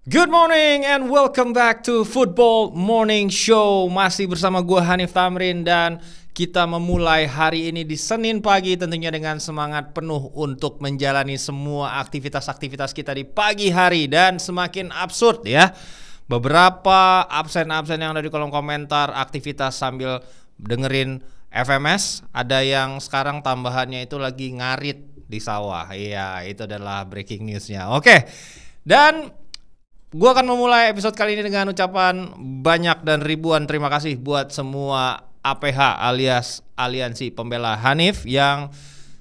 Good morning and welcome back to Football Morning Show. Masih bersama gue Hanif Tamrin dan kita memulai hari ini di Senin pagi tentunya dengan semangat penuh untuk menjalani semua aktivitas-aktivitas kita di pagi hari. Dan semakin absurd ya, beberapa absen-absen yang ada di kolom komentar aktivitas sambil dengerin FMS. Ada yang sekarang tambahannya itu lagi ngarit di sawah. Iya, itu adalah breaking newsnya. Oke, dan gue akan memulai episode kali ini dengan ucapan banyak dan ribuan terima kasih buat semua APH alias Aliansi Pembela Hanif yang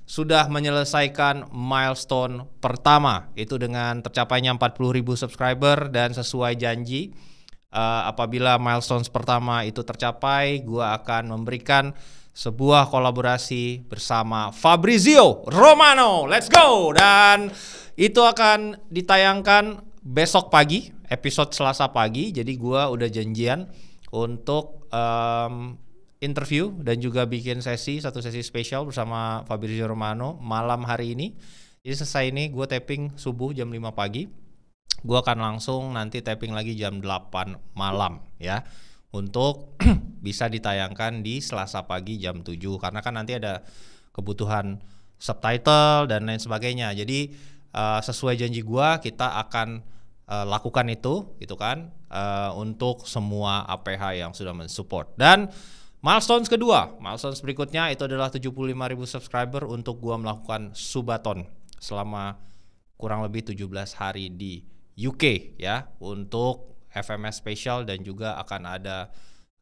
sudah menyelesaikan milestone pertama. Itu dengan tercapainya 40.000 subscriber dan sesuai janji apabila milestone pertama itu tercapai, gue akan memberikan sebuah kolaborasi bersama Fabrizio Romano. Let's go! Dan itu akan ditayangkan besok pagi, episode Selasa pagi. Jadi gue udah janjian untuk interview dan juga bikin satu sesi spesial bersama Fabrizio Romano malam hari ini. Jadi selesai ini gue taping subuh jam 5 pagi. Gue akan langsung nanti taping lagi jam 8 malam ya, untuk bisa ditayangkan di Selasa pagi jam 7. Karena kan nanti ada kebutuhan subtitle dan lain sebagainya. Jadi sesuai janji gue, kita akan lakukan itu gitu kan, untuk semua APH yang sudah mensupport. Dan milestones kedua, milestones berikutnya itu adalah 75.000 subscriber untuk gua melakukan subathon selama kurang lebih 17 hari di UK ya, untuk FMS special, dan juga akan ada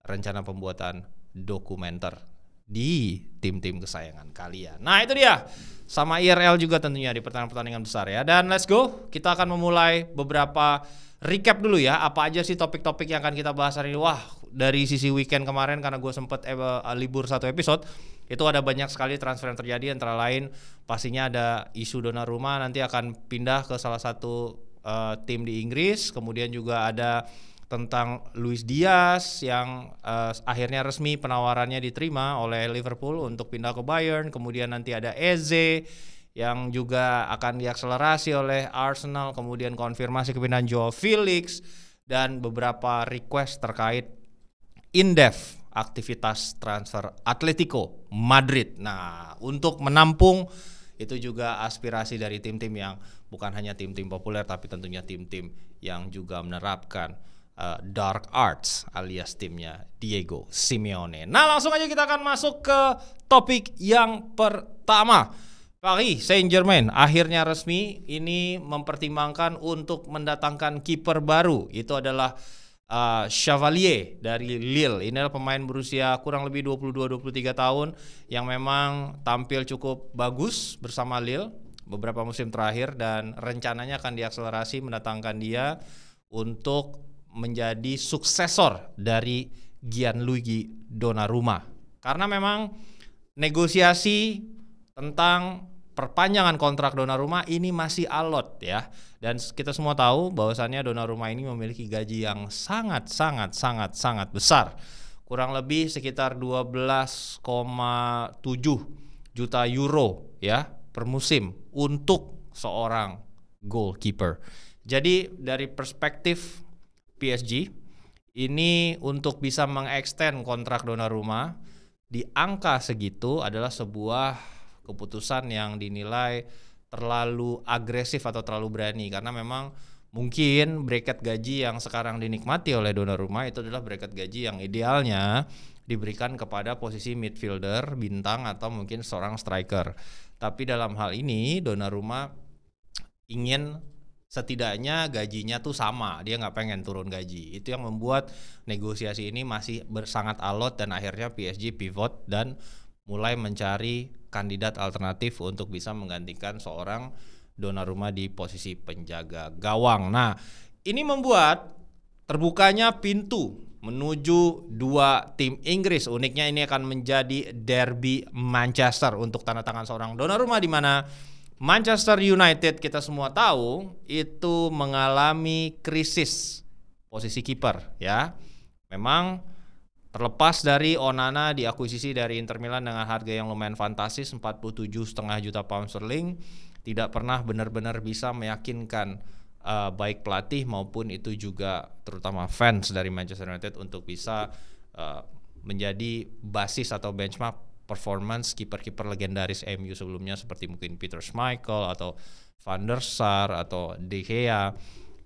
rencana pembuatan dokumenter di tim-tim kesayangan kalian. Nah itu dia, sama IRL juga tentunya di pertandingan besar ya. Dan let's go, kita akan memulai beberapa recap dulu ya. Apa aja sih topik-topik yang akan kita bahas hari ini. Wah, dari sisi weekend kemarin karena gue sempet libur satu episode, itu ada banyak sekali transfer yang terjadi. Antara lain pastinya ada isu Donnarumma nanti akan pindah ke salah satu tim di Inggris. Kemudian juga ada tentang Luis Diaz yang akhirnya resmi penawarannya diterima oleh Liverpool untuk pindah ke Bayern. Kemudian nanti ada Eze yang juga akan diakselerasi oleh Arsenal. Kemudian konfirmasi kepindahan Joao Felix dan beberapa request terkait in-depth aktivitas transfer Atletico Madrid. Nah, untuk menampung itu juga aspirasi dari tim-tim yang bukan hanya tim-tim populer, tapi tentunya tim-tim yang juga menerapkan dark arts alias timnya Diego Simeone. Nah langsung aja kita akan masuk ke topik yang pertama. Paris Saint-Germain akhirnya resmi ini mempertimbangkan untuk mendatangkan kiper baru. Itu adalah Chevalier dari Lille. Ini adalah pemain berusia kurang lebih 22-23 tahun yang memang tampil cukup bagus bersama Lille beberapa musim terakhir, dan rencananya akan diakselerasi mendatangkan dia untuk menjadi suksesor dari Gianluigi Donnarumma. Karena memang negosiasi tentang perpanjangan kontrak Donnarumma ini masih alot ya. Dan kita semua tahu bahwasannya Donnarumma ini memiliki gaji yang sangat besar. Kurang lebih sekitar 12,7 juta euro ya per musim untuk seorang goalkeeper. Jadi dari perspektif PSG ini untuk bisa mengextend kontrak Donnarumma di angka segitu adalah sebuah keputusan yang dinilai terlalu agresif atau terlalu berani, karena memang mungkin bracket gaji yang sekarang dinikmati oleh Donnarumma itu adalah bracket gaji yang idealnya diberikan kepada posisi midfielder bintang atau mungkin seorang striker. Tapi dalam hal ini Donnarumma ingin setidaknya gajinya tuh sama, dia nggak pengen turun gaji. Itu yang membuat negosiasi ini masih sangat alot, dan akhirnya PSG pivot dan mulai mencari kandidat alternatif untuk bisa menggantikan seorang Donnarumma di posisi penjaga gawang. Nah, ini membuat terbukanya pintu menuju dua tim Inggris. Uniknya ini akan menjadi derby Manchester untuk tanda tangan seorang Donnarumma, di mana Manchester United kita semua tahu itu mengalami krisis posisi kiper ya. Memang terlepas dari Onana diakuisisi dari Inter Milan dengan harga yang lumayan fantastis 47,5 juta pound sterling, tidak pernah benar-benar bisa meyakinkan baik pelatih maupun itu juga terutama fans dari Manchester United untuk bisa menjadi basis atau benchmark performance kiper-kiper legendaris MU sebelumnya seperti mungkin Peter Schmeichel atau Van der Sar atau De Gea.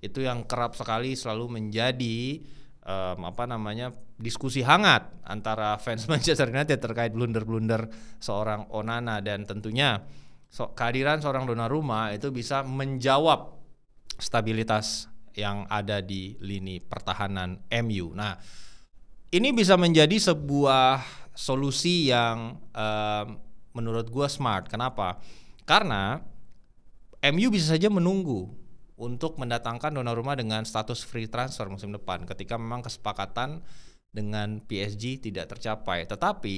Itu yang kerap sekali selalu menjadi diskusi hangat antara fans Manchester United terkait blunder-blunder seorang Onana, dan tentunya kehadiran seorang Donnarumma itu bisa menjawab stabilitas yang ada di lini pertahanan MU. Nah, ini bisa menjadi sebuah solusi yang menurut gue smart. Kenapa? Karena MU bisa saja menunggu untuk mendatangkan Donnarumma dengan status free transfer musim depan ketika memang kesepakatan dengan PSG tidak tercapai. Tetapi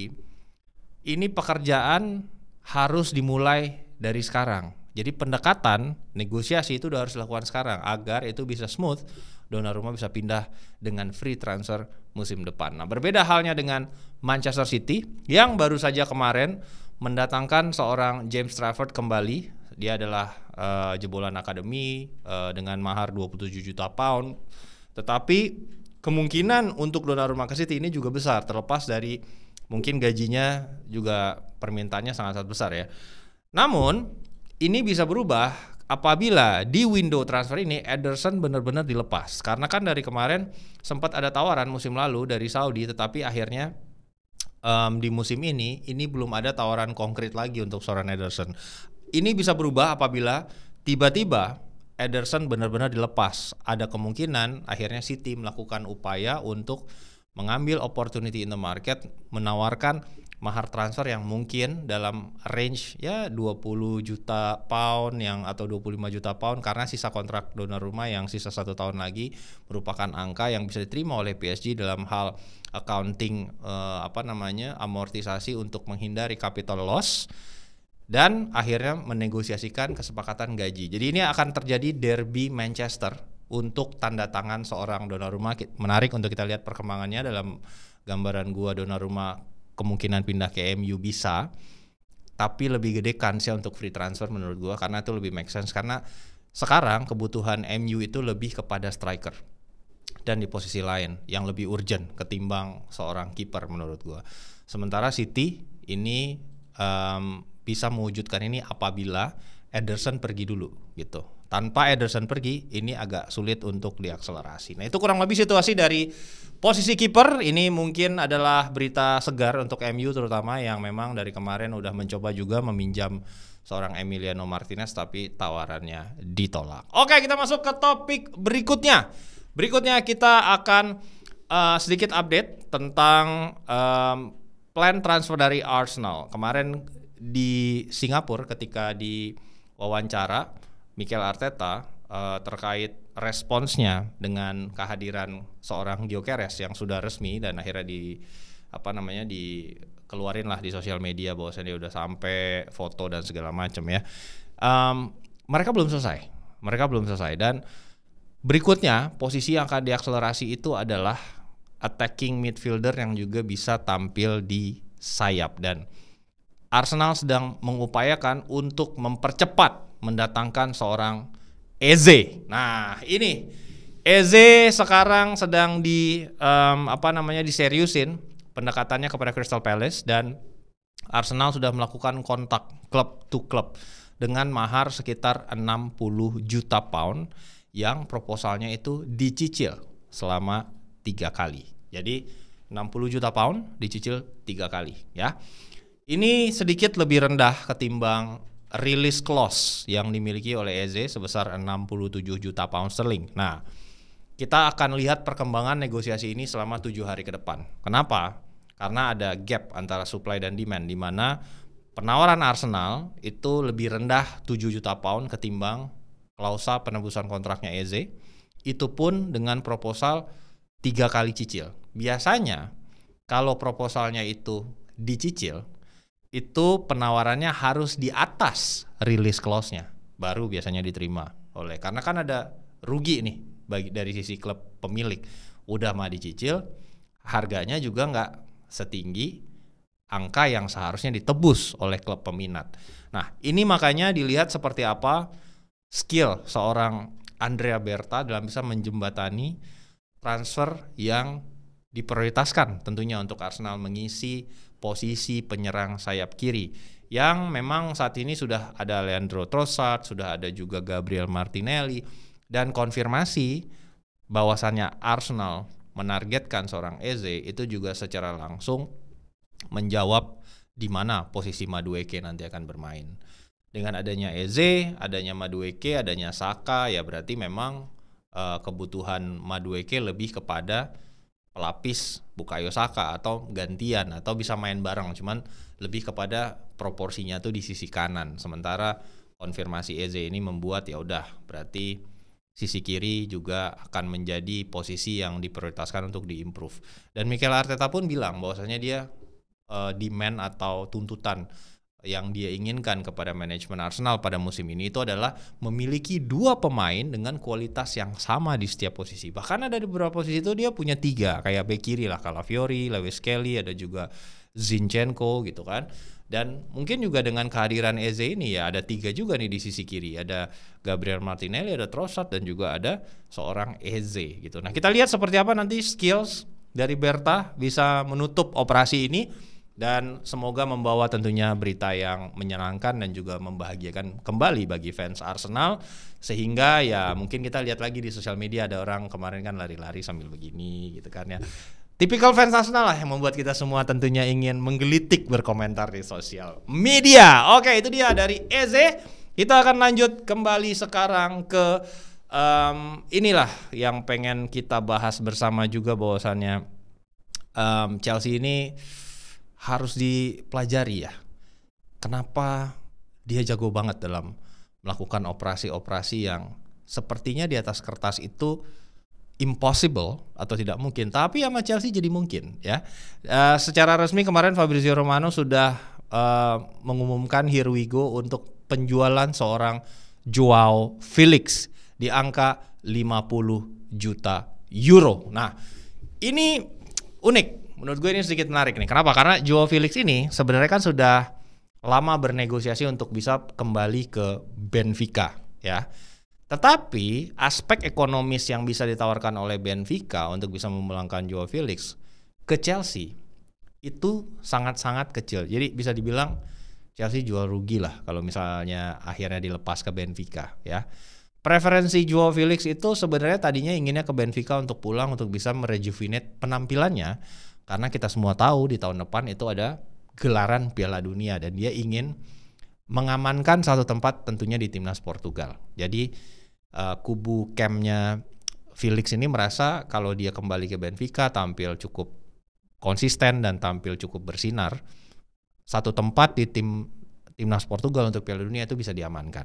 ini pekerjaan harus dimulai dari sekarang. Jadi pendekatan, negosiasi itu udah harus dilakukan sekarang agar itu bisa smooth, Donnarumma bisa pindah dengan free transfer musim depan. Nah, berbeda halnya dengan Manchester City yang baru saja kemarin mendatangkan seorang James Trafford kembali. Dia adalah jebolan akademi dengan mahar 27 juta pound. Tetapi kemungkinan untuk Donnarumma ke City ini juga besar, terlepas dari mungkin gajinya juga permintaannya sangat besar ya. Namun ini bisa berubah apabila di window transfer ini Ederson benar-benar dilepas. Karena kan dari kemarin sempat ada tawaran musim lalu dari Saudi, tetapi akhirnya di musim ini belum ada tawaran konkret lagi untuk seorang Ederson. Ini bisa berubah apabila tiba-tiba Ederson benar-benar dilepas. Ada kemungkinan akhirnya City melakukan upaya untuk mengambil opportunity in the market, menawarkan mahar transfer yang mungkin dalam range ya 20 juta pound atau 25 juta pound, karena sisa kontrak Donnarumma yang sisa 1 tahun lagi merupakan angka yang bisa diterima oleh PSG dalam hal accounting amortisasi untuk menghindari capital loss, dan akhirnya menegosiasikan kesepakatan gaji. Jadi ini akan terjadi derby Manchester untuk tanda tangan seorang Donnarumma. Menarik untuk kita lihat perkembangannya. Dalam gambaran gua, Donnarumma kemungkinan pindah ke MU bisa, tapi lebih gede kansnya untuk free transfer menurut gua, karena itu lebih make sense. Karena sekarang kebutuhan MU itu lebih kepada striker dan di posisi lain yang lebih urgent ketimbang seorang kiper menurut gua. Sementara City ini bisa mewujudkan ini apabila Ederson pergi dulu gitu. Tanpa Ederson pergi, ini agak sulit untuk diakselerasi. Nah, itu kurang lebih situasi dari posisi kiper. Ini mungkin adalah berita segar untuk MU terutama yang memang dari kemarin udah mencoba juga meminjam seorang Emiliano Martinez, tapi tawarannya ditolak. Oke, kita masuk ke topik berikutnya. Berikutnya kita akan sedikit update tentang plan transfer dari Arsenal. Kemarin di Singapura ketika diwawancara Mikel Arteta terkait responsnya dengan kehadiran seorang Gyökeres yang sudah resmi dan akhirnya dikeluarin lah di sosial media bahwasanya dia udah sampai foto dan segala macam ya. Mereka belum selesai dan berikutnya posisi yang akan diakselerasi itu adalah attacking midfielder yang juga bisa tampil di sayap, dan Arsenal sedang mengupayakan untuk mempercepat mendatangkan seorang Eze. Nah, ini Eze sekarang sedang diseriusin pendekatannya kepada Crystal Palace, dan Arsenal sudah melakukan kontak klub to klub dengan mahar sekitar 60 juta pound yang proposalnya itu dicicil selama 3 kali. Jadi 60 juta pound dicicil 3 kali ya. Ini sedikit lebih rendah ketimbang release clause yang dimiliki oleh Eze sebesar 67 juta pound sterling. Nah, kita akan lihat perkembangan negosiasi ini selama 7 hari ke depan. Kenapa? Karena ada gap antara supply dan demand, di mana penawaran Arsenal itu lebih rendah 7 juta pound ketimbang klausa penebusan kontraknya Eze. Itu pun dengan proposal 3 kali cicil. Biasanya kalau proposalnya itu dicicil, itu penawarannya harus di atas release clause-nya, baru biasanya diterima karena kan ada rugi nih dari sisi klub pemilik. Udah mah dicicil, harganya juga nggak setinggi angka yang seharusnya ditebus oleh klub peminat. Nah, ini makanya dilihat seperti apa skill seorang Andrea Berta dalam bisa menjembatani transfer yang diprioritaskan tentunya untuk Arsenal mengisi posisi penyerang sayap kiri yang memang saat ini sudah ada Leandro Trossard, sudah ada juga Gabriel Martinelli, dan konfirmasi bahwasannya Arsenal menargetkan seorang Eze itu juga secara langsung menjawab di mana posisi Madueke nanti akan bermain. Dengan adanya Eze, adanya Madueke, adanya Saka, ya berarti memang kebutuhan Madueke lebih kepada pelapis Bukayo Saka atau gantian atau bisa main bareng, cuman lebih kepada proporsinya tuh di sisi kanan. Sementara konfirmasi Eze ini membuat ya udah berarti sisi kiri juga akan menjadi posisi yang diprioritaskan untuk diimprove. Dan Mikel Arteta pun bilang bahwasanya dia demand atau tuntutan yang dia inginkan kepada manajemen Arsenal pada musim ini itu adalah memiliki 2 pemain dengan kualitas yang sama di setiap posisi. Bahkan ada di beberapa posisi itu dia punya 3, kayak bek kiri lah Calafiori, Lewis Kelly, ada juga Zinchenko gitu kan. Dan mungkin juga dengan kehadiran Eze ini ya ada 3 juga nih di sisi kiri. Ada Gabriel Martinelli, ada Trossard, dan juga ada seorang Eze gitu. Nah kita lihat seperti apa nanti skills dari Berta bisa menutup operasi ini. Dan semoga membawa tentunya berita yang menyenangkan dan juga membahagiakan kembali bagi fans Arsenal. Sehingga ya mungkin kita lihat lagi di sosial media ada orang kemarin kan lari-lari sambil begini gitu kan ya. Tipikal fans Arsenal lah yang membuat kita semua tentunya ingin menggelitik berkomentar di sosial media. Oke, itu dia dari Eze. Kita akan lanjut kembali sekarang ke inilah yang pengen kita bahas bersama juga bahwasannya Chelsea ini harus dipelajari ya. Kenapa dia jago banget dalam melakukan operasi-operasi yang sepertinya di atas kertas itu impossible atau tidak mungkin, tapi sama Chelsea jadi mungkin ya. Secara resmi kemarin Fabrizio Romano sudah mengumumkan here we go untuk penjualan seorang Joao Felix di angka 50 juta euro. Nah, ini unik. Menurut gue ini sedikit menarik nih. Kenapa? Karena Joao Felix ini sebenarnya kan sudah lama bernegosiasi untuk bisa kembali ke Benfica ya. Tetapi aspek ekonomis yang bisa ditawarkan oleh Benfica untuk bisa memulangkan Joao Felix ke Chelsea itu sangat-sangat kecil. Jadi bisa dibilang Chelsea jual rugi lah kalau misalnya akhirnya dilepas ke Benfica ya. Preferensi Joao Felix itu sebenarnya tadinya inginnya ke Benfica untuk pulang untuk bisa merejuvenate penampilannya. Karena kita semua tahu di tahun depan itu ada gelaran Piala Dunia dan dia ingin mengamankan satu tempat tentunya di timnas Portugal. Jadi kubu campnya Felix ini merasa kalau dia kembali ke Benfica tampil cukup konsisten dan tampil cukup bersinar, satu tempat di timnas Portugal untuk Piala Dunia itu bisa diamankan.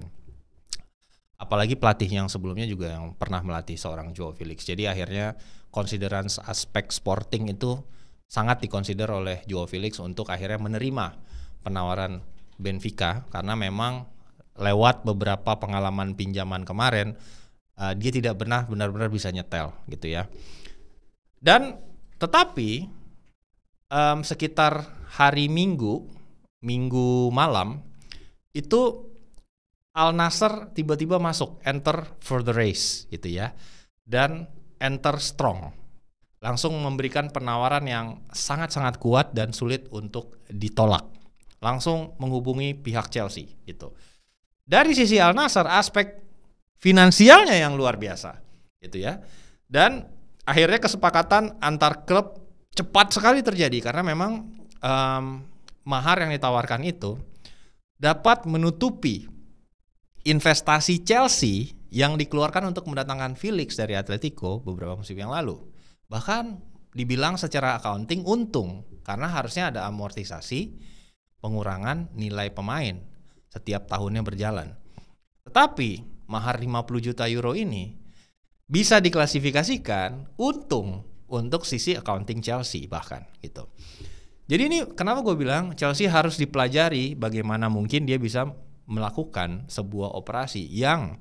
Apalagi pelatih yang sebelumnya juga yang pernah melatih seorang Joao Felix. Jadi akhirnya konsideran aspek sporting itu sangat dikonsider oleh Joao Felix untuk akhirnya menerima penawaran Benfica karena memang lewat beberapa pengalaman pinjaman kemarin dia tidak pernah benar-benar bisa nyetel gitu ya. Dan tetapi sekitar hari Minggu malam itu Al Nassr tiba-tiba masuk enter for the race gitu ya, dan enter strong. Langsung memberikan penawaran yang sangat-sangat kuat dan sulit untuk ditolak. Langsung menghubungi pihak Chelsea gitu. Dari sisi Al Nassr aspek finansialnya yang luar biasa gitu ya. Dan akhirnya kesepakatan antar klub cepat sekali terjadi karena memang mahar yang ditawarkan itu dapat menutupi investasi Chelsea yang dikeluarkan untuk mendatangkan Felix dari Atletico beberapa musim yang lalu. Bahkan dibilang secara accounting untung karena harusnya ada amortisasi pengurangan nilai pemain setiap tahunnya berjalan. Tetapi mahar 50 juta euro ini bisa diklasifikasikan untung untuk sisi accounting Chelsea bahkan gitu. Jadi ini kenapa gue bilang Chelsea harus dipelajari bagaimana mungkin dia bisa melakukan sebuah operasi yang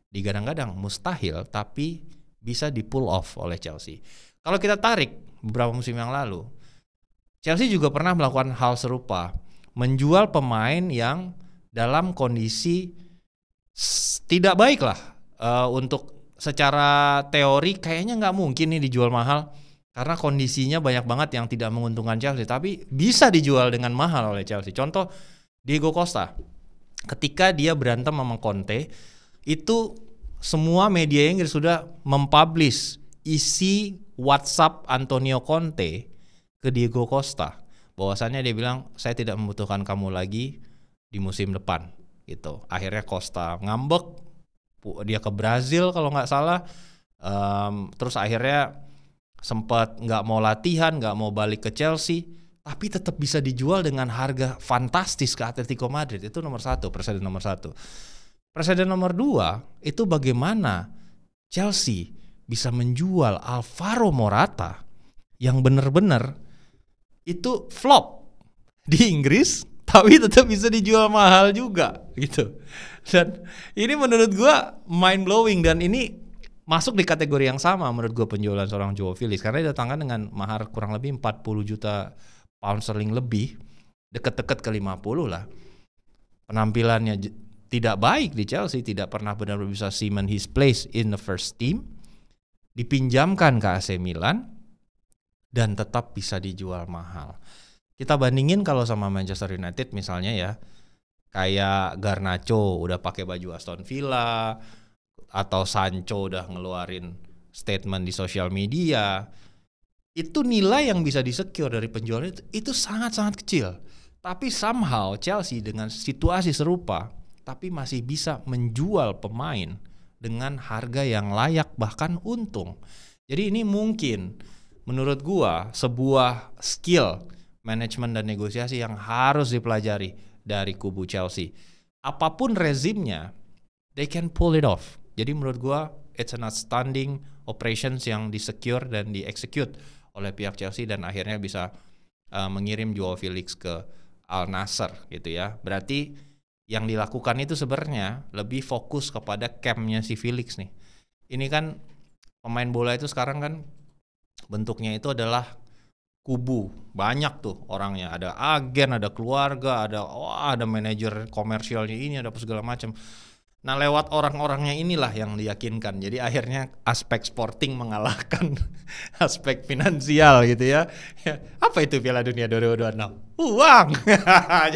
digadang-gadang mustahil tapi bisa di pull off oleh Chelsea. Kalau kita tarik beberapa musim yang lalu, Chelsea juga pernah melakukan hal serupa, menjual pemain yang dalam kondisi tidak baik lah untuk secara teori kayaknya nggak mungkin nih dijual mahal karena kondisinya banyak banget yang tidak menguntungkan Chelsea, tapi bisa dijual dengan mahal oleh Chelsea. Contoh Diego Costa, ketika dia berantem sama Conte, itu semua media Inggris sudah mempublish isi WhatsApp Antonio Conte ke Diego Costa, bahwasannya dia bilang saya tidak membutuhkan kamu lagi di musim depan gitu. Akhirnya Costa ngambek, dia ke Brazil kalau nggak salah, terus akhirnya sempat nggak mau latihan, nggak mau balik ke Chelsea, tapi tetap bisa dijual dengan harga fantastis ke Atletico Madrid. Itu nomor satu, presiden nomor satu. Presiden nomor dua, itu bagaimana Chelsea bisa menjual Alvaro Morata yang benar-benar itu flop di Inggris, tapi tetap bisa dijual mahal juga gitu. Dan ini menurut gua mind blowing, dan ini masuk di kategori yang sama menurut gua penjualan seorang Joao Felix, karena didatangkan dengan mahar kurang lebih 40 juta pound sterling lebih, deket-deket ke 50 lah. Penampilannya tidak baik di Chelsea, tidak pernah benar-benar bisa cement his place in the first team, dipinjamkan ke AC Milan dan tetap bisa dijual mahal. Kita bandingin kalau sama Manchester United misalnya ya, kayak Garnacho udah pakai baju Aston Villa, atau Sancho udah ngeluarin statement di sosial media, itu nilai yang bisa disecure dari penjualan itu sangat-sangat kecil. Tapi somehow Chelsea dengan situasi serupa, tapi masih bisa menjual pemain dengan harga yang layak bahkan untung. Jadi ini mungkin menurut gua sebuah skill manajemen dan negosiasi yang harus dipelajari dari kubu Chelsea. Apapun rezimnya, they can pull it off. Jadi menurut gua it's an outstanding operations yang di-secure dan di-execute oleh pihak Chelsea, dan akhirnya bisa mengirim Joao Felix ke Al Nassr gitu ya. Berarti yang dilakukan itu sebenarnya lebih fokus kepada campnya si Felix nih. Ini kan pemain bola itu sekarang kan bentuknya itu adalah kubu, banyak tuh orangnya, ada agen, ada keluarga, ada manajer komersialnya ini, ada apa segala macam. Nah, lewat orang-orangnya inilah yang diyakinkan. Jadi akhirnya aspek sporting mengalahkan aspek finansial gitu ya. Apa itu Piala Dunia 2026? Uang.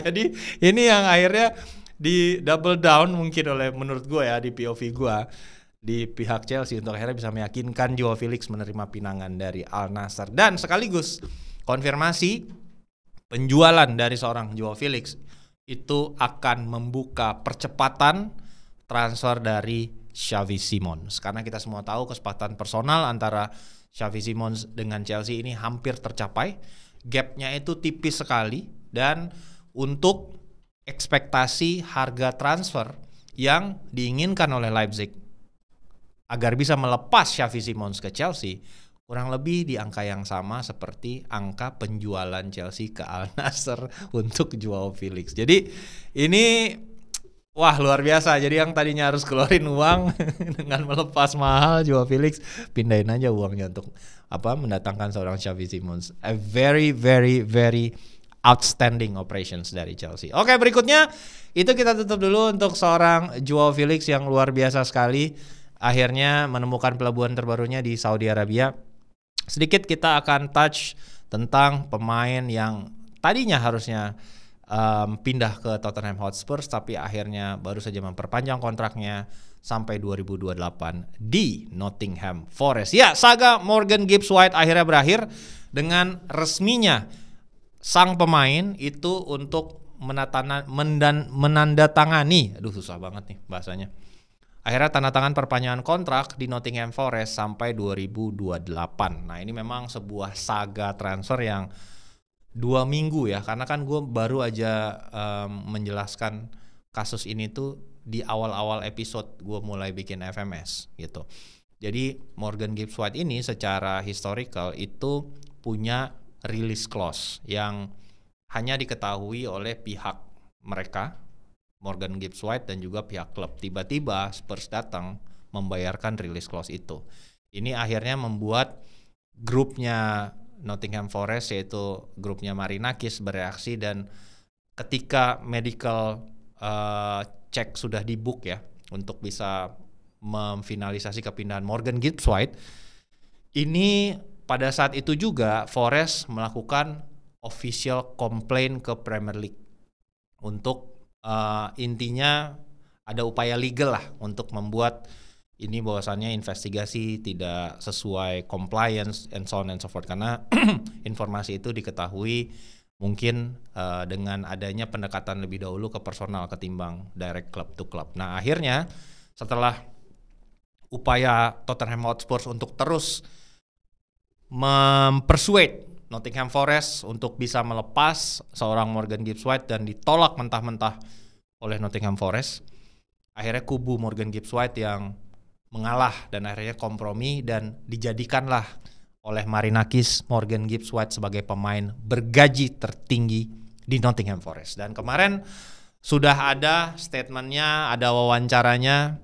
Jadi ini yang akhirnya di double down mungkin oleh menurut gue ya, di POV gue, di pihak Chelsea untuk akhirnya bisa meyakinkan Joao Felix menerima pinangan dari Al Nassr. Dan sekaligus konfirmasi penjualan dari seorang Joao Felix itu akan membuka percepatan transfer dari Xavi Simons. Karena kita semua tahu kesepakatan personal antara Xavi Simons dengan Chelsea ini hampir tercapai. Gapnya itu tipis sekali, dan untuk ekspektasi harga transfer yang diinginkan oleh Leipzig agar bisa melepas Xavi Simons ke Chelsea kurang lebih di angka yang sama seperti angka penjualan Chelsea ke Al Nassr untuk Joao Felix. Jadi ini wah, luar biasa. Jadi yang tadinya harus keluarin uang dengan melepas mahal Joao Felix, pindahin aja uangnya untuk mendatangkan seorang Xavi Simons. A very very very outstanding operations dari Chelsea. Oke, berikutnya itu kita tutup dulu untuk seorang Joao Felix yang luar biasa sekali. Akhirnya menemukan pelabuhan terbarunya di Saudi Arabia. Sedikit kita akan touch tentang pemain yang tadinya harusnya pindah ke Tottenham Hotspur, tapi akhirnya baru saja memperpanjang kontraknya sampai 2028 di Nottingham Forest. Ya, saga Morgan Gibbs White akhirnya berakhir dengan resminya sang pemain itu untuk menandatangani, aduh susah banget nih bahasanya, akhirnya tanda tangan perpanjangan kontrak di Nottingham Forest sampai 2028. Nah, ini memang sebuah saga transfer yang 2 minggu ya, karena kan gue baru aja menjelaskan kasus ini tuh di awal-awal episode gue mulai bikin FMS gitu. Jadi Morgan Gibbs White ini secara historical itu punya release clause yang hanya diketahui oleh pihak mereka, Morgan Gibbs White dan juga pihak klub. Tiba-tiba Spurs datang membayarkan release clause itu. Ini akhirnya membuat grupnya Nottingham Forest, yaitu grupnya Marinakis, bereaksi, dan ketika medical check sudah dibook ya untuk bisa memfinalisasi kepindahan Morgan Gibbs White. Ini pada saat itu juga Forest melakukan official complaint ke Premier League untuk intinya ada upaya legal lah untuk membuat ini bahwasannya investigasi tidak sesuai compliance and so on and so forth, karena informasi itu diketahui mungkin dengan adanya pendekatan lebih dahulu ke personal ketimbang direct club to club. Nah akhirnya setelah upaya Tottenham Hotspur untuk terus mempersuade Nottingham Forest untuk bisa melepas seorang Morgan Gibbs White dan ditolak mentah-mentah oleh Nottingham Forest, akhirnya kubu Morgan Gibbs White yang mengalah dan akhirnya kompromi dan dijadikanlah oleh Marinakis Morgan Gibbs White sebagai pemain bergaji tertinggi di Nottingham Forest. Dan kemarin sudah ada statementnya, ada wawancaranya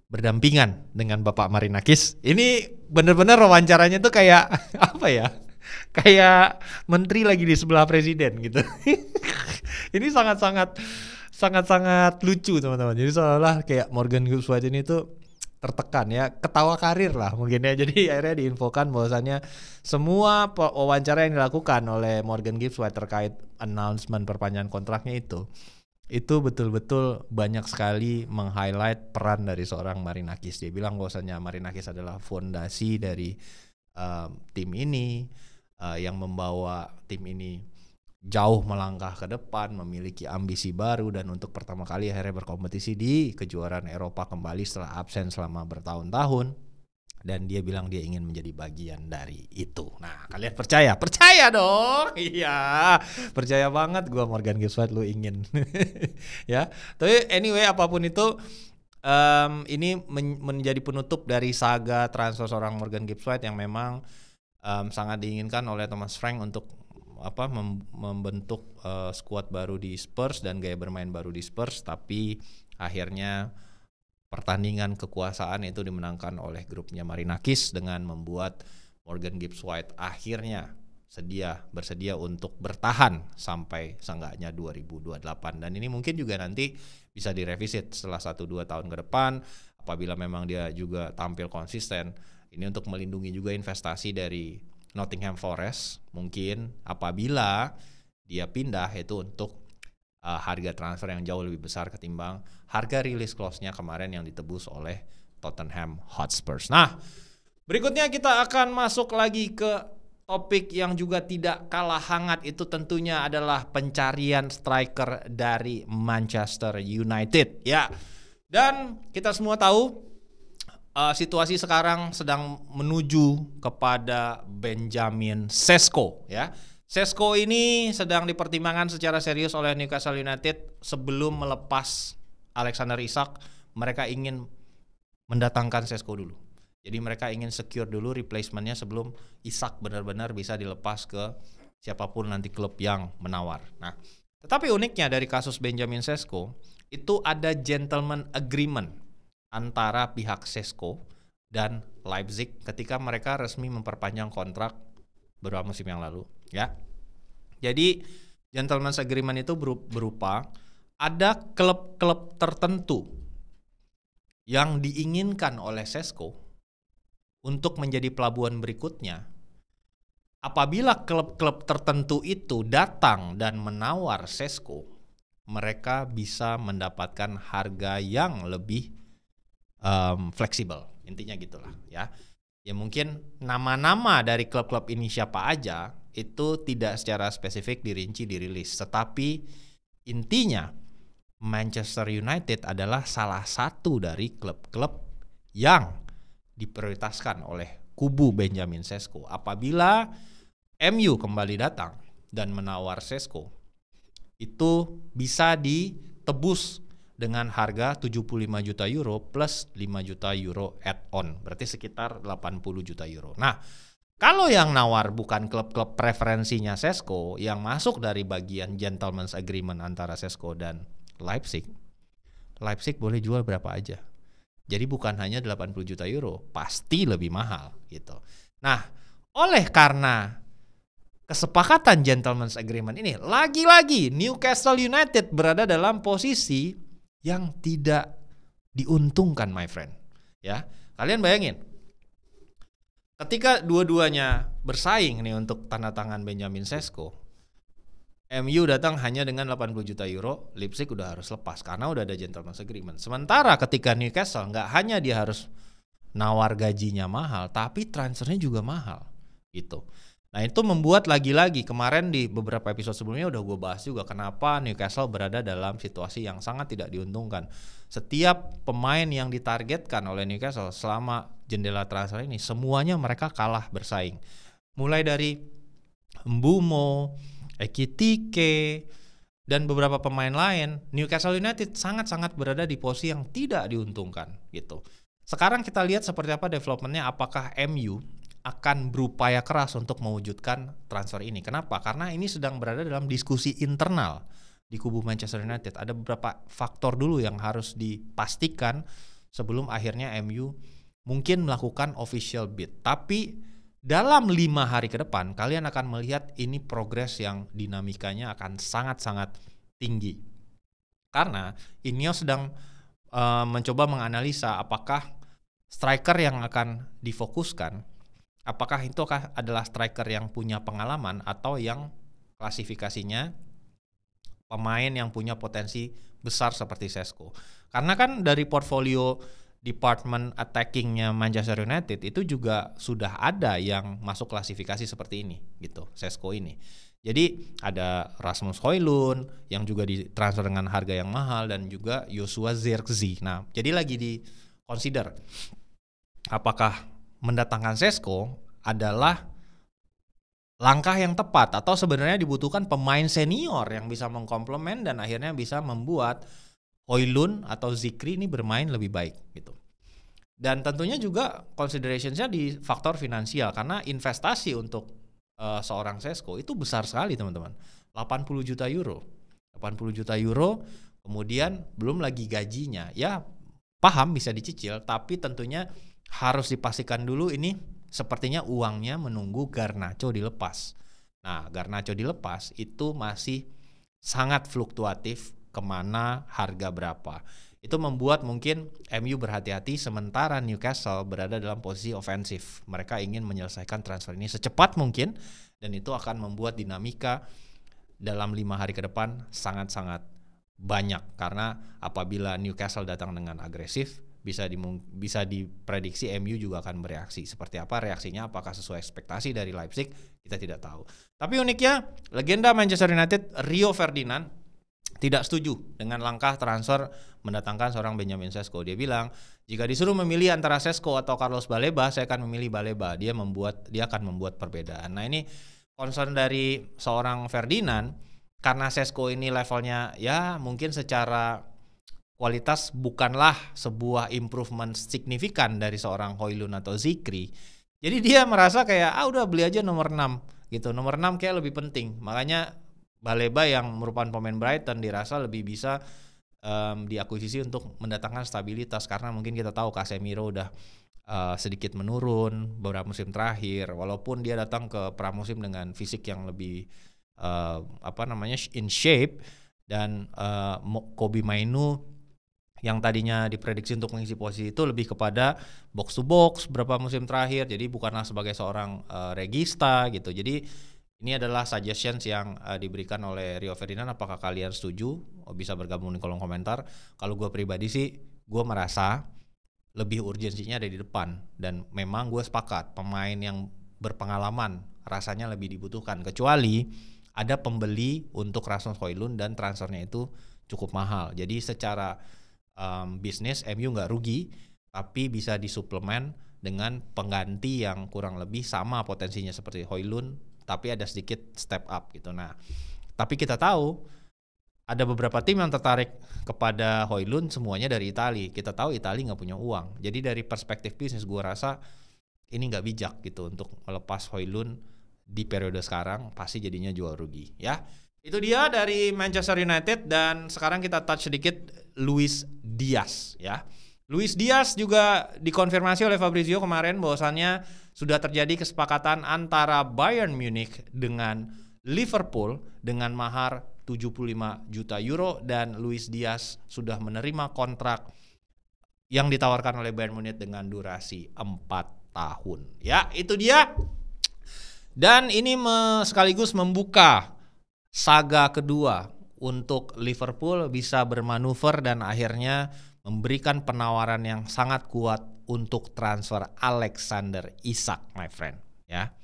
berdampingan dengan Bapak Marinakis. Ini benar-benar wawancaranya tuh kayak apa ya? Kayak menteri lagi di sebelah presiden gitu. Ini sangat-sangat lucu teman-teman. Jadi seolah kayak Morgan Gibbs White ini tuh tertekan ya, ketawa karir lah mungkin ya. Jadi akhirnya diinfokan bahwasannya semua wawancara yang dilakukan oleh Morgan Gibbs White terkait announcement perpanjangan kontraknya itu betul-betul banyak sekali meng-highlight peran dari seorang Marinakis. Dia bilang bahwasannya Marinakis adalah fondasi dari tim ini, yang membawa tim ini jauh melangkah ke depan, memiliki ambisi baru, dan untuk pertama kali akhirnya berkompetisi di kejuaraan Eropa kembali setelah absen selama bertahun-tahun. Dan dia bilang dia ingin menjadi bagian dari itu. Nah, kalian percaya? Percaya dong. Iya, percaya banget gua Morgan Gibbs White lu ingin. Ya. Tapi anyway apapun itu, ini menjadi penutup dari saga transfer seorang Morgan Gibbs White yang memang sangat diinginkan oleh Thomas Frank untuk membentuk skuad baru di Spurs dan gaya bermain baru di Spurs, tapi akhirnya pertandingan kekuasaan itu dimenangkan oleh grupnya Marinakis dengan membuat Morgan Gibbs White akhirnya bersedia untuk bertahan sampai seenggaknya 2028. Dan ini mungkin juga nanti bisa direvisit setelah 1-2 tahun ke depan apabila memang dia juga tampil konsisten. Ini untuk melindungi juga investasi dari Nottingham Forest. Mungkin apabila dia pindah itu untuk harga transfer yang jauh lebih besar ketimbang harga release clause-nya kemarin yang ditebus oleh Tottenham Hotspur. Nah, berikutnya kita akan masuk lagi ke topik yang juga tidak kalah hangat, itu tentunya adalah pencarian striker dari Manchester United. Ya, dan kita semua tahu situasi sekarang sedang menuju kepada Benjamin Sesko. Ya, Sesko ini sedang dipertimbangkan secara serius oleh Newcastle United sebelum melepas Alexander Isak. Mereka ingin mendatangkan Sesko dulu. Jadi mereka ingin secure dulu replacementnya sebelum Isak benar-benar bisa dilepas ke siapapun nanti klub yang menawar. Nah, tetapi uniknya dari kasus Benjamin Sesko itu ada gentleman agreement antara pihak Sesko dan Leipzig ketika mereka resmi memperpanjang kontrak beberapa musim yang lalu. Ya, jadi gentleman's agreement itu berupa ada klub-klub tertentu yang diinginkan oleh Sesko untuk menjadi pelabuhan berikutnya. Apabila klub-klub tertentu itu datang dan menawar Sesko, mereka bisa mendapatkan harga yang lebih fleksibel. Intinya gitulah ya. Ya mungkin nama-nama dari klub-klub ini siapa aja itu tidak secara spesifik dirinci dirilis, tetapi intinya Manchester United adalah salah satu dari klub-klub yang diprioritaskan oleh kubu Benjamin Sesko. Apabila MU kembali datang dan menawar Sesko, itu bisa ditebus dengan harga 75 juta euro plus 5 juta euro add-on. Berarti sekitar 80 juta euro. Nah, kalau yang nawar bukan klub-klub preferensinya Sesko yang masuk dari bagian gentleman's agreement antara Sesko dan Leipzig boleh jual berapa aja. Jadi bukan hanya 80 juta euro, pasti lebih mahal gitu. Nah, oleh karena kesepakatan gentleman's agreement ini, lagi-lagi Newcastle United berada dalam posisi yang tidak diuntungkan, my friend. Ya, kalian bayangin, ketika dua-duanya bersaing nih untuk tanda tangan Benjamin Sesko, MU datang hanya dengan 80 juta euro, Leipzig udah harus lepas karena udah ada gentleman's agreement. Sementara ketika Newcastle nggak hanya dia harus nawar gajinya mahal, tapi transfernya juga mahal gitu. Nah itu membuat lagi-lagi kemarin di beberapa episode sebelumnya udah gue bahas juga kenapa Newcastle berada dalam situasi yang sangat tidak diuntungkan. Setiap pemain yang ditargetkan oleh Newcastle selama jendela transfer ini semuanya mereka kalah bersaing. Mulai dari Mbeumo, Ekitike, dan beberapa pemain lain, Newcastle United sangat-sangat berada di posisi yang tidak diuntungkan gitu. Sekarang kita lihat seperti apa developmentnya, apakah MU akan berupaya keras untuk mewujudkan transfer ini. Kenapa? Karena ini sedang berada dalam diskusi internal di kubu Manchester United. Ada beberapa faktor dulu yang harus dipastikan sebelum akhirnya MU mungkin melakukan official bid. Tapi dalam 5 hari ke depan kalian akan melihat ini progres yang dinamikanya akan sangat-sangat tinggi. Karena Ineos sedang mencoba menganalisa apakah striker yang akan difokuskan, apakah itu adalah striker yang punya pengalaman atau yang klasifikasinya pemain yang punya potensi besar seperti Sesko. Karena kan dari portfolio department attackingnya Manchester United itu juga sudah ada yang masuk klasifikasi seperti ini gitu, Sesko ini. Jadi ada Rasmus Højlund yang juga ditransfer dengan harga yang mahal dan juga Joshua Zirkzee. Nah, jadi lagi di consider apakah mendatangkan Sesko adalah langkah yang tepat atau sebenarnya dibutuhkan pemain senior yang bisa mengkomplement dan akhirnya bisa membuat Højlund atau Zikri ini bermain lebih baik gitu. Dan tentunya juga considerationsnya di faktor finansial karena investasi untuk seorang Sesko itu besar sekali teman-teman. 80 juta euro. 80 juta euro kemudian belum lagi gajinya. Ya paham bisa dicicil tapi tentunya harus dipastikan dulu ini sepertinya uangnya menunggu Garnacho dilepas. Nah Garnacho dilepas itu masih sangat fluktuatif kemana harga berapa. Itu membuat mungkin MU berhati-hati sementara Newcastle berada dalam posisi ofensif. Mereka ingin menyelesaikan transfer ini secepat mungkin dan itu akan membuat dinamika dalam 5 hari ke depan sangat-sangat banyak. Karena apabila Newcastle datang dengan agresif bisa diprediksi MU juga akan bereaksi. Seperti apa reaksinya, apakah sesuai ekspektasi dari Leipzig, kita tidak tahu. Tapi uniknya legenda Manchester United Rio Ferdinand tidak setuju dengan langkah transfer mendatangkan seorang Benjamin Sesko. Dia bilang, jika disuruh memilih antara Sesko atau Carlos Baleba, saya akan memilih Baleba. Dia akan membuat perbedaan. Nah ini concern dari seorang Ferdinand, karena Sesko ini levelnya ya mungkin secara kualitas bukanlah sebuah improvement signifikan dari seorang Højlund atau Zikri. Jadi dia merasa kayak, udah beli aja nomor 6 gitu. Nomor 6 kayak lebih penting. Makanya Baleba yang merupakan pemain Brighton dirasa lebih bisa diakuisisi untuk mendatangkan stabilitas karena mungkin kita tahu Casemiro udah sedikit menurun beberapa musim terakhir walaupun dia datang ke pramusim dengan fisik yang lebih in shape dan Kobbie Mainoo yang tadinya diprediksi untuk mengisi posisi itu lebih kepada box to box beberapa musim terakhir jadi bukanlah sebagai seorang regista gitu. Jadi ini adalah suggestions yang diberikan oleh Rio Ferdinand. Apakah kalian setuju? Bisa bergabung di kolom komentar. Kalau gue pribadi sih, gue merasa lebih urgensinya ada di depan. Dan memang gue sepakat, pemain yang berpengalaman rasanya lebih dibutuhkan. Kecuali ada pembeli untuk Rasmus Højlund dan transfernya itu cukup mahal. Jadi secara bisnis MU nggak rugi, tapi bisa disuplemen dengan pengganti yang kurang lebih sama potensinya seperti Højlund, tapi ada sedikit step up gitu. Nah, tapi kita tahu ada beberapa tim yang tertarik kepada Højlund semuanya dari Italia. Kita tahu Italia nggak punya uang. Jadi dari perspektif bisnis gue rasa ini nggak bijak gitu untuk melepas Højlund di periode sekarang. Pasti jadinya jual rugi ya. Itu dia dari Manchester United dan sekarang kita touch sedikit Luis Diaz ya. Luis Diaz juga dikonfirmasi oleh Fabrizio kemarin bahwasannya sudah terjadi kesepakatan antara Bayern Munich dengan Liverpool dengan mahar 75 juta euro dan Luis Diaz sudah menerima kontrak yang ditawarkan oleh Bayern Munich dengan durasi 4 tahun. Ya, itu dia. Dan ini sekaligus membuka saga kedua untuk Liverpool bisa bermanuver dan akhirnya memberikan penawaran yang sangat kuat untuk transfer Alexander Isak, my friend. Ya,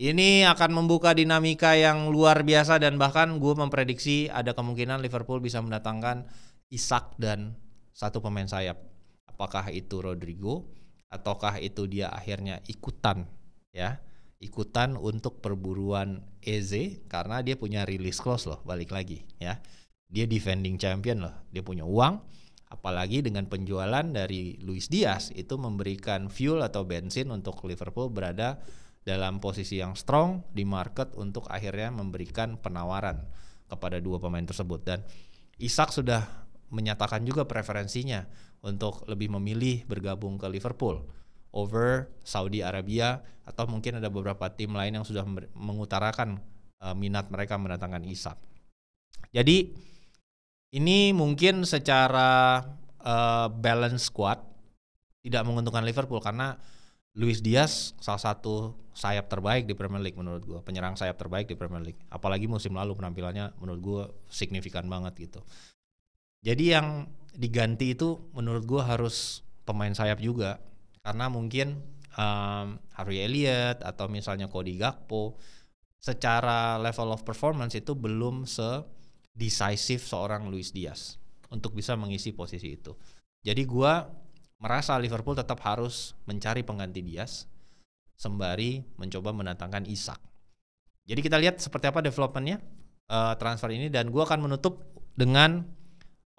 ini akan membuka dinamika yang luar biasa dan bahkan gue memprediksi ada kemungkinan Liverpool bisa mendatangkan Isak dan satu pemain sayap. Apakah itu Rodrigo ataukah itu dia akhirnya ikutan untuk perburuan Eze karena dia punya release clause loh, balik lagi ya. Dia defending champion loh, dia punya uang, apalagi dengan penjualan dari Luis Diaz itu memberikan fuel atau bensin untuk Liverpool berada dalam posisi yang strong di market untuk akhirnya memberikan penawaran kepada dua pemain tersebut. Dan Isak sudah menyatakan juga preferensinya untuk lebih memilih bergabung ke Liverpool over Saudi Arabia, atau mungkin ada beberapa tim lain yang sudah mengutarakan minat mereka mendatangkan Isak. Jadi ini mungkin secara balance squad tidak menguntungkan Liverpool karena Luis Diaz salah satu sayap terbaik di Premier League menurut gue, penyerang sayap terbaik di Premier League. Apalagi musim lalu penampilannya menurut gue signifikan banget gitu. Jadi yang diganti itu menurut gue harus pemain sayap juga. Karena mungkin Harvey Elliott atau misalnya Cody Gakpo secara level of performance itu belum se-decisive seorang Luis Diaz untuk bisa mengisi posisi itu. Jadi gue merasa Liverpool tetap harus mencari pengganti Diaz sembari mencoba mendatangkan Isak. Jadi kita lihat seperti apa developmentnya transfer ini, dan gue akan menutup dengan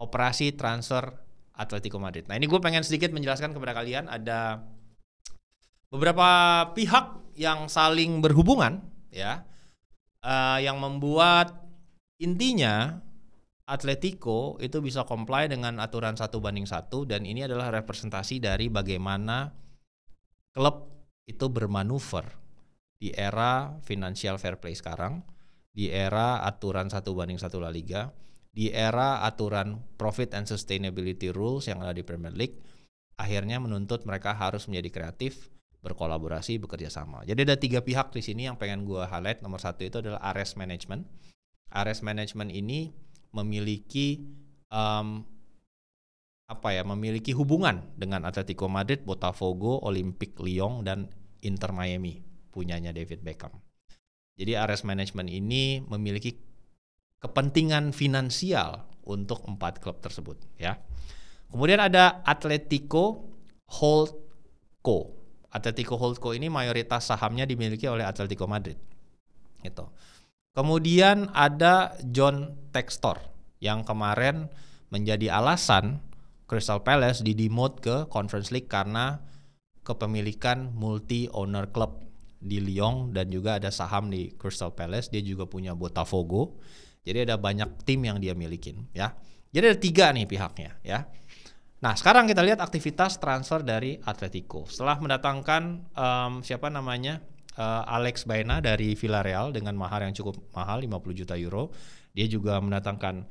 operasi transfer Atletico Madrid. Nah, ini gue pengen sedikit menjelaskan kepada kalian, ada beberapa pihak yang saling berhubungan ya, yang membuat intinya Atletico itu bisa comply dengan aturan 1:1, dan ini adalah representasi dari bagaimana klub itu bermanuver di era financial fair play sekarang, di era aturan 1:1 La Liga, di era aturan profit and sustainability rules yang ada di Premier League, akhirnya menuntut mereka harus menjadi kreatif, berkolaborasi, bekerja sama. Jadi ada 3 pihak di sini yang pengen gue highlight. Nomor 1 itu adalah Ares Management. Ares Management ini memiliki memiliki hubungan dengan Atletico Madrid, Botafogo, Olympique Lyon, dan Inter Miami, punyanya David Beckham. Jadi Ares Management ini memiliki kepentingan finansial untuk 4 klub tersebut ya. Kemudian ada Atletico Holdco. Atletico Holdco ini mayoritas sahamnya dimiliki oleh Atletico Madrid. Gitu. Kemudian ada John Textor yang kemarin menjadi alasan Crystal Palace di-demote ke Conference League karena kepemilikan multi-owner club di Lyon dan juga ada saham di Crystal Palace. Dia juga punya Botafogo. Jadi ada banyak tim yang dia milikin ya. Jadi ada 3 nih pihaknya ya. Nah, sekarang kita lihat aktivitas transfer dari Atletico. Setelah mendatangkan Alex Baena dari Villarreal dengan mahar yang cukup mahal, 50 juta euro. Dia juga mendatangkan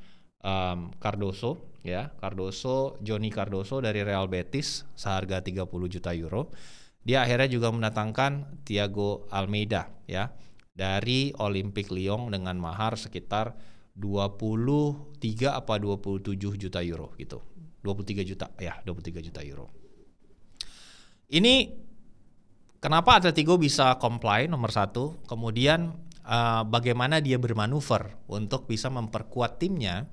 Cardoso ya. Johnny Cardoso dari Real Betis seharga 30 juta euro. Dia akhirnya juga mendatangkan Thiago Almeida ya dari Olympique Lyon dengan mahar sekitar 23 apa 27 juta euro gitu. 23 juta euro. Ini kenapa Atletico bisa comply nomor 1, kemudian bagaimana dia bermanuver untuk bisa memperkuat timnya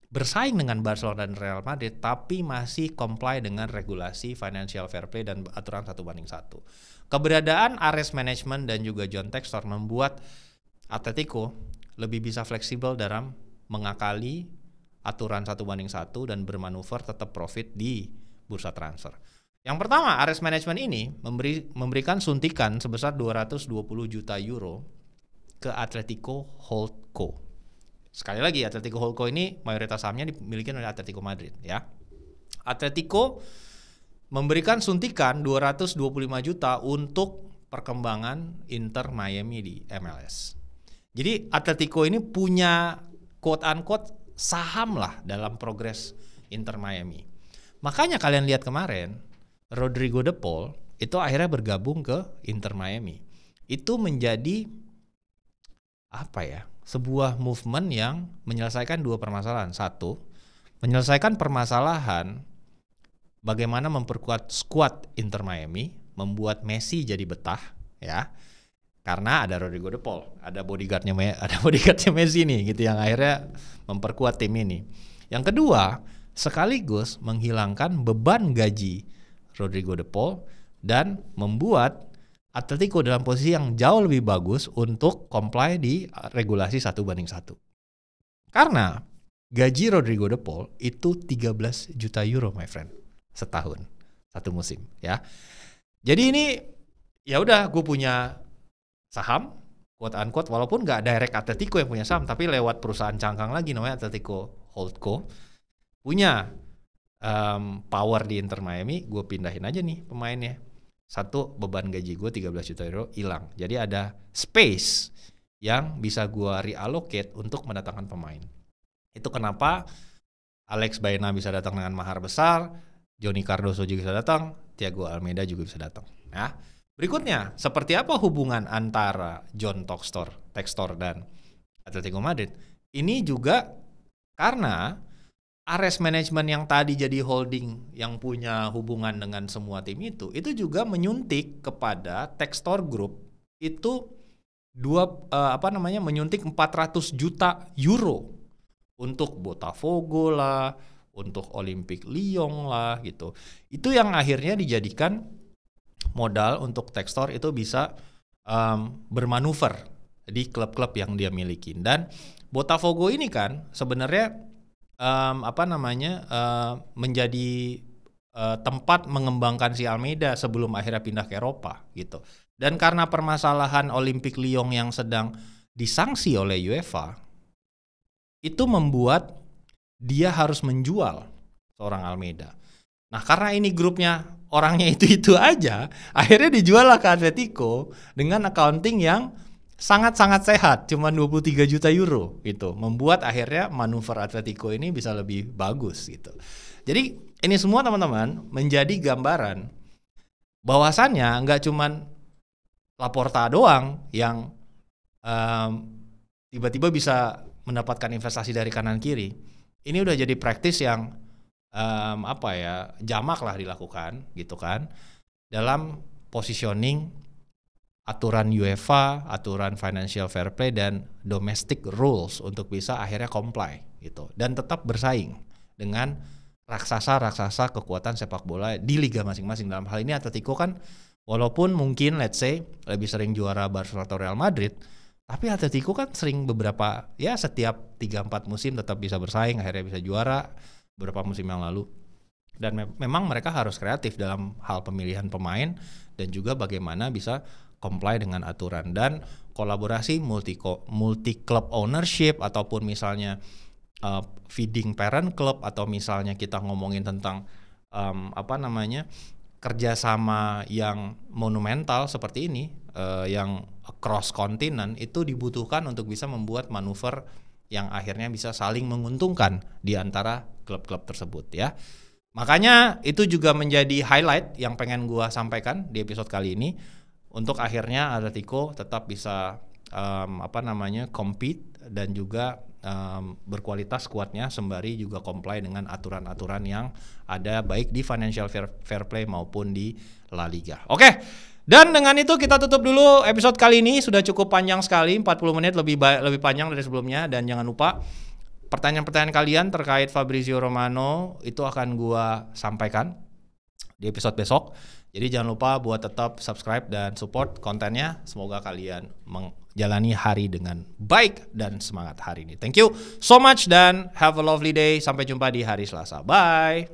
bersaing dengan Barcelona dan Real Madrid tapi masih comply dengan regulasi financial fair play dan aturan 1:1. Keberadaan Ares Management dan juga John Textor membuat Atletico lebih bisa fleksibel dalam mengakali aturan 1:1 dan bermanuver tetap profit di bursa transfer. Yang pertama, Ares Management ini memberikan suntikan sebesar 220 juta euro ke Atletico Holdco. Sekali lagi, Atletico Holdco ini mayoritas sahamnya dimiliki oleh Atletico Madrid ya. Atletico memberikan suntikan 225 juta untuk perkembangan Inter Miami di MLS. Jadi Atletico ini punya quote unquote saham lah dalam progres Inter Miami. Makanya kalian lihat kemarin Rodrigo De Paul itu akhirnya bergabung ke Inter Miami. Itu menjadi sebuah movement yang menyelesaikan dua permasalahan. Satu, menyelesaikan permasalahan bagaimana memperkuat skuad Inter Miami, membuat Messi jadi betah, ya. Karena ada Rodrigo De Paul, ada bodyguardnya Messi nih, gitu, yang akhirnya memperkuat tim ini. Yang kedua, sekaligus menghilangkan beban gaji Rodrigo De Paul dan membuat Atletico dalam posisi yang jauh lebih bagus untuk comply di regulasi 1:1. Karena gaji Rodrigo De Paul itu 13 juta euro, my friend, setahun, satu musim, ya. Jadi ini ya udah, gue punya saham, quote unquote, walaupun nggak direct Atletico yang punya saham, tapi lewat perusahaan cangkang lagi namanya Atletico Holdco, punya power di Inter Miami, gue pindahin aja nih pemainnya. Satu, beban gaji gue 13 juta euro hilang. Jadi ada space yang bisa gue reallocate untuk mendatangkan pemain. Itu kenapa Alex Baena bisa datang dengan mahar besar, Johnny Cardoso juga bisa datang, Thiago Almeida juga bisa datang. Nah, berikutnya, seperti apa hubungan antara John Textor dan Atletico Madrid? Ini juga karena Ares Management yang tadi jadi holding yang punya hubungan dengan semua tim itu juga menyuntik kepada Textor Group itu menyuntik 400 juta euro untuk Botafogo lah, untuk Olympique Lyon lah, gitu. Itu yang akhirnya dijadikan modal untuk Textor itu bisa bermanuver di klub-klub yang dia miliki. Dan Botafogo ini kan sebenarnya menjadi tempat mengembangkan si Almeida sebelum akhirnya pindah ke Eropa, gitu. Dan karena permasalahan Olympique Lyon yang sedang disanksi oleh UEFA, itu membuat dia harus menjual seorang Almeida. Nah, karena ini grupnya orangnya itu aja, akhirnya dijual lah ke Atletico dengan accounting yang sangat-sangat sehat, cuma 23 juta euro gitu. Membuat akhirnya manuver Atletico ini bisa lebih bagus gitu. Jadi ini semua teman-teman menjadi gambaran bahwasannya nggak cuman Laporta doang yang tiba-tiba bisa mendapatkan investasi dari kanan kiri. Ini udah jadi praktis yang jamak lah dilakukan gitu kan, dalam positioning aturan UEFA, aturan financial fair play dan domestic rules untuk bisa akhirnya comply gitu dan tetap bersaing dengan raksasa-raksasa kekuatan sepak bola di liga masing-masing. Dalam hal ini Atletico kan walaupun mungkin let's say lebih sering juara Barcelona atau Real Madrid, tapi Atletico kan sering setiap 3-4 musim tetap bisa bersaing, akhirnya bisa juara beberapa musim yang lalu. Dan memang mereka harus kreatif dalam hal pemilihan pemain dan juga bagaimana bisa comply dengan aturan dan kolaborasi multi club ownership ataupun misalnya feeding parent club, atau misalnya kita ngomongin tentang kerjasama yang monumental seperti ini yang cross continent, itu dibutuhkan untuk bisa membuat manuver yang akhirnya bisa saling menguntungkan di antara klub-klub tersebut, ya. Makanya itu juga menjadi highlight yang pengen gua sampaikan di episode kali ini, untuk akhirnya Atletico tetap bisa compete dan juga berkualitas skuadnya sembari juga comply dengan aturan-aturan yang ada baik di financial fair play maupun di La Liga. Oke. Dan dengan itu kita tutup dulu episode kali ini. Sudah cukup panjang sekali, 40 menit, lebih panjang dari sebelumnya. Dan jangan lupa pertanyaan-pertanyaan kalian terkait Fabrizio Romano itu akan gua sampaikan di episode besok. Jadi jangan lupa buat tetap subscribe dan support kontennya. Semoga kalian menjalani hari dengan baik dan semangat hari ini. Thank you so much dan have a lovely day. Sampai jumpa di hari Selasa. Bye.